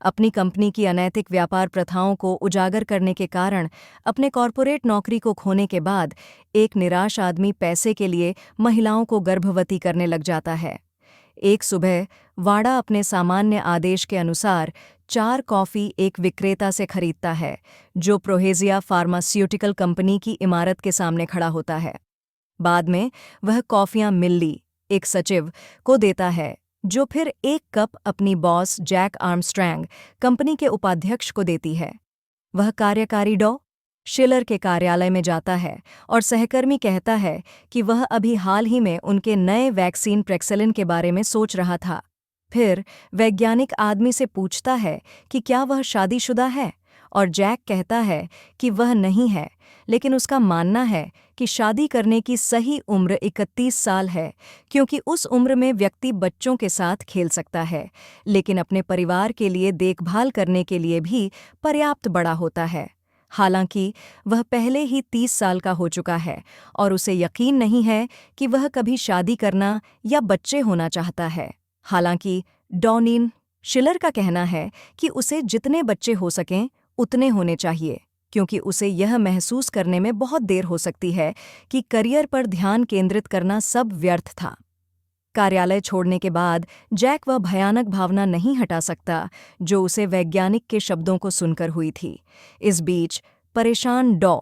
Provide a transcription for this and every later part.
अपनी कंपनी की अनैतिक व्यापार प्रथाओं को उजागर करने के कारण अपने कॉर्पोरेट नौकरी को खोने के बाद एक निराश आदमी पैसे के लिए महिलाओं को गर्भवती करने लग जाता है। एक सुबह वाड़ा अपने सामान्य आदेश के अनुसार 4 कॉफ़ी एक विक्रेता से खरीदता है, जो प्रोहेजिया फार्मास्यूटिकल कंपनी की इमारत के सामने खड़ा होता है। बाद में वह कॉफ़ियाँ मिल्ली, एक सचिव, को देता है, जो फिर 1 कप अपनी बॉस जैक आर्मस्ट्रैंग, कंपनी के उपाध्यक्ष को देती है। वह कार्यकारी डॉ. शिलर के कार्यालय में जाता है और सहकर्मी कहता है कि वह अभी हाल ही में उनके नए वैक्सीन प्रेक्सेलिन के बारे में सोच रहा था। फिर वैज्ञानिक आदमी से पूछता है कि क्या वह शादीशुदा है, और जैक कहता है कि वह नहीं है, लेकिन उसका मानना है कि शादी करने की सही उम्र 31 साल है, क्योंकि उस उम्र में व्यक्ति बच्चों के साथ खेल सकता है, लेकिन अपने परिवार के लिए देखभाल करने के लिए भी पर्याप्त बड़ा होता है। हालांकि वह पहले ही 30 साल का हो चुका है और उसे यकीन नहीं है कि वह कभी शादी करना या बच्चे होना चाहता है। हालांकि डॉनिन शिलर का कहना है कि उसे जितने बच्चे हो सकें उतने होने चाहिए, क्योंकि उसे यह महसूस करने में बहुत देर हो सकती है कि करियर पर ध्यान केंद्रित करना सब व्यर्थ था। कार्यालय छोड़ने के बाद जैक वह भयानक भावना नहीं हटा सकता जो उसे वैज्ञानिक के शब्दों को सुनकर हुई थी। इस बीच परेशान डॉ.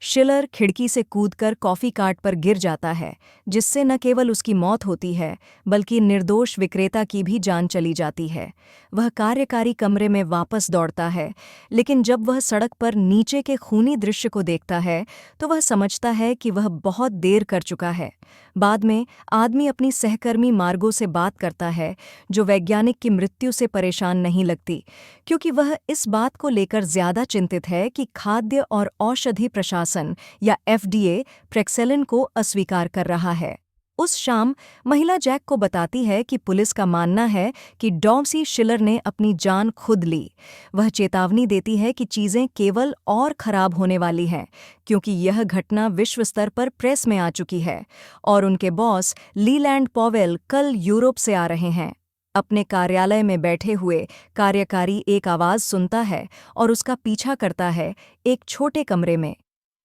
शिलर खिड़की से कूदकर कॉफ़ी कार्ट पर गिर जाता है, जिससे न केवल उसकी मौत होती है बल्कि निर्दोष विक्रेता की भी जान चली जाती है। वह कार्यकारी कमरे में वापस दौड़ता है, लेकिन जब वह सड़क पर नीचे के खूनी दृश्य को देखता है तो वह समझता है कि वह बहुत देर कर चुका है। बाद में आदमी अपनी सहकर्मी मार्गो से बात करता है, जो वैज्ञानिक की मृत्यु से परेशान नहीं लगती, क्योंकि वह इस बात को लेकर ज्यादा चिंतित है कि खाद्य और औषधि प्रशासन या FDA प्रेक्सेलिन को अस्वीकार कर रहा है। उस शाम महिला जैक को बताती है कि पुलिस का मानना है कि डॉ.सी. शिलर ने अपनी जान खुद ली। वह चेतावनी देती है कि चीजें केवल और खराब होने वाली हैं, क्योंकि यह घटना विश्व स्तर पर प्रेस में आ चुकी है और उनके बॉस लीलैंड पॉवेल कल यूरोप से आ रहे हैं। अपने कार्यालय में बैठे हुए कार्यकारी एक आवाज़ सुनता है और उसका पीछा करता है एक छोटे कमरे में।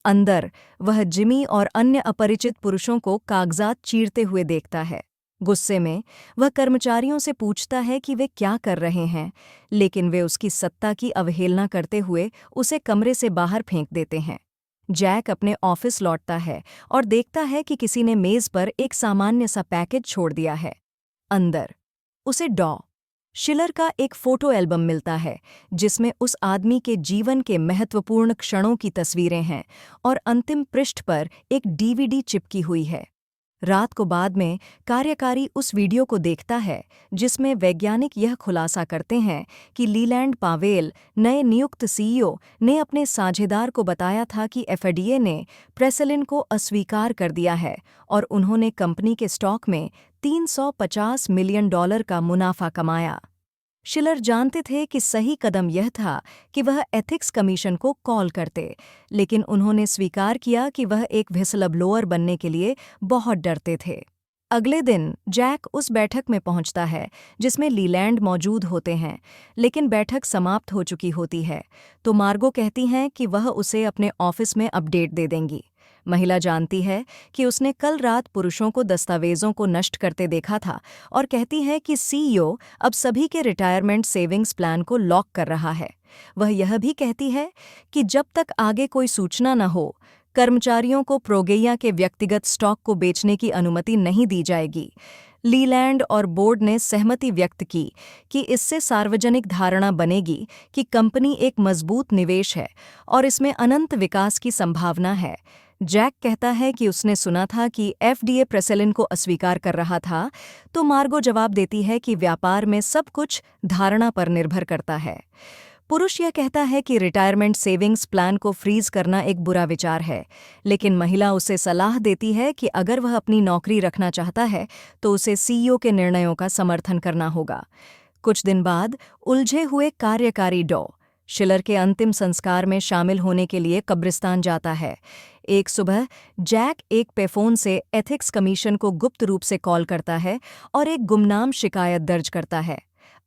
अंदर वह जिमी और अन्य अपरिचित पुरुषों को कागजात चीरते हुए देखता है। गुस्से में वह कर्मचारियों से पूछता है कि वे क्या कर रहे हैं, लेकिन वे उसकी सत्ता की अवहेलना करते हुए उसे कमरे से बाहर फेंक देते हैं। जैक अपने ऑफिस लौटता है और देखता है कि किसी ने मेज पर एक सामान्य सा पैकेज छोड़ दिया है। अंदर उसे डॉ. शिलर का एक फोटो एल्बम मिलता है, जिसमें उस आदमी के जीवन के महत्वपूर्ण क्षणों की तस्वीरें हैं और अंतिम पृष्ठ पर एक DVD चिपकी हुई है। रात को बाद में कार्यकारी उस वीडियो को देखता है, जिसमें वैज्ञानिक यह खुलासा करते हैं कि लीलैंड पावेल, नए नियुक्त CEO, ने अपने साझेदार को बताया था कि FDA ने प्रेसेलिन को अस्वीकार कर दिया है और उन्होंने कंपनी के स्टॉक में $350 मिलियन का मुनाफा कमाया। शिलर जानते थे कि सही कदम यह था कि वह एथिक्स कमीशन को कॉल करते, लेकिन उन्होंने स्वीकार किया कि वह एक व्हिसलब्लोअर बनने के लिए बहुत डरते थे। अगले दिन जैक उस बैठक में पहुंचता है जिसमें लीलैंड मौजूद होते हैं, लेकिन बैठक समाप्त हो चुकी होती है, तो मार्गो कहती हैं कि वह उसे अपने ऑफिस में अपडेट दे देंगी। महिला जानती है कि उसने कल रात पुरुषों को दस्तावेजों को नष्ट करते देखा था और कहती है कि CEO अब सभी के रिटायरमेंट सेविंग्स प्लान को लॉक कर रहा है। वह यह भी कहती है कि जब तक आगे कोई सूचना न हो, कर्मचारियों को प्रोगेया के व्यक्तिगत स्टॉक को बेचने की अनुमति नहीं दी जाएगी। लीलैंड और बोर्ड ने सहमति व्यक्त की कि इससे सार्वजनिक धारणा बनेगी कि कंपनी एक मजबूत निवेश है और इसमें अनंत विकास की संभावना है। जैक कहता है कि उसने सुना था कि FDA प्रेसेलिन को अस्वीकार कर रहा था, तो मार्गो जवाब देती है कि व्यापार में सब कुछ धारणा पर निर्भर करता है। पुरुष यह कहता है कि रिटायरमेंट सेविंग्स प्लान को फ्रीज करना एक बुरा विचार है, लेकिन महिला उसे सलाह देती है कि अगर वह अपनी नौकरी रखना चाहता है तो उसे CEO के निर्णयों का समर्थन करना होगा। कुछ दिन बाद उलझे हुए कार्यकारी डॉ. शिलर के अंतिम संस्कार में शामिल होने के लिए कब्रिस्तान जाता है। एक सुबह जैक एक पेफोन से एथिक्स कमीशन को गुप्त रूप से कॉल करता है और एक गुमनाम शिकायत दर्ज करता है।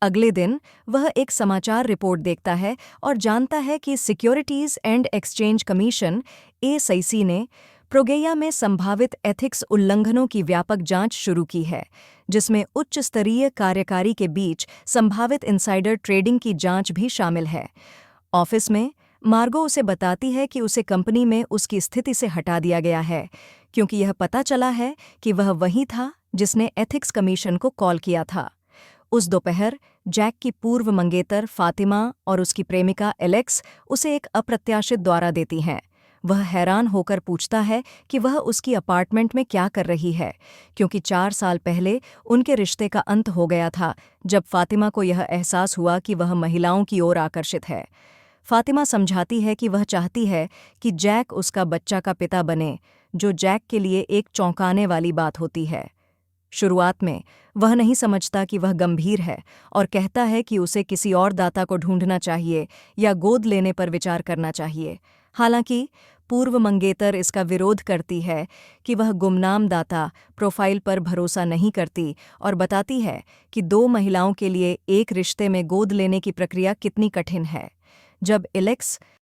अगले दिन वह एक समाचार रिपोर्ट देखता है और जानता है कि securities and exchange commission (SEC) ने प्रोगेया में संभावित एथिक्स उल्लंघनों की व्यापक जांच शुरू की है, जिसमें उच्च स्तरीय कार्यकारी के बीच संभावित इनसाइडर ट्रेडिंग की जांच भी शामिल है। ऑफिस में मार्गो उसे बताती है कि उसे कंपनी में उसकी स्थिति से हटा दिया गया है, क्योंकि यह पता चला है कि वह वही था जिसने एथिक्स कमीशन को कॉल किया था। उस दोपहर जैक की पूर्व मंगेतर फातिमा और उसकी प्रेमिका एलेक्स उसे एक अप्रत्याशित दौरा देती हैं। वह हैरान होकर पूछता है कि वह उसकी अपार्टमेंट में क्या कर रही है, क्योंकि 4 साल पहले उनके रिश्ते का अंत हो गया था, जब फातिमा को यह एहसास हुआ कि वह महिलाओं की ओर आकर्षित है। फातिमा समझाती है कि वह चाहती है कि जैक उसका बच्चा का पिता बने, जो जैक के लिए एक चौंकाने वाली बात होती है। शुरुआत में वह नहीं समझता कि वह गंभीर है और कहता है कि उसे किसी और दाता को ढूंढना चाहिए या गोद लेने पर विचार करना चाहिए। हालांकि पूर्व मंगेतर इसका विरोध करती है कि वह गुमनाम दाता प्रोफाइल पर भरोसा नहीं करती और बताती है कि 2 महिलाओं के लिए एक रिश्ते में गोद लेने की प्रक्रिया कितनी कठिन है। जब एलेक्स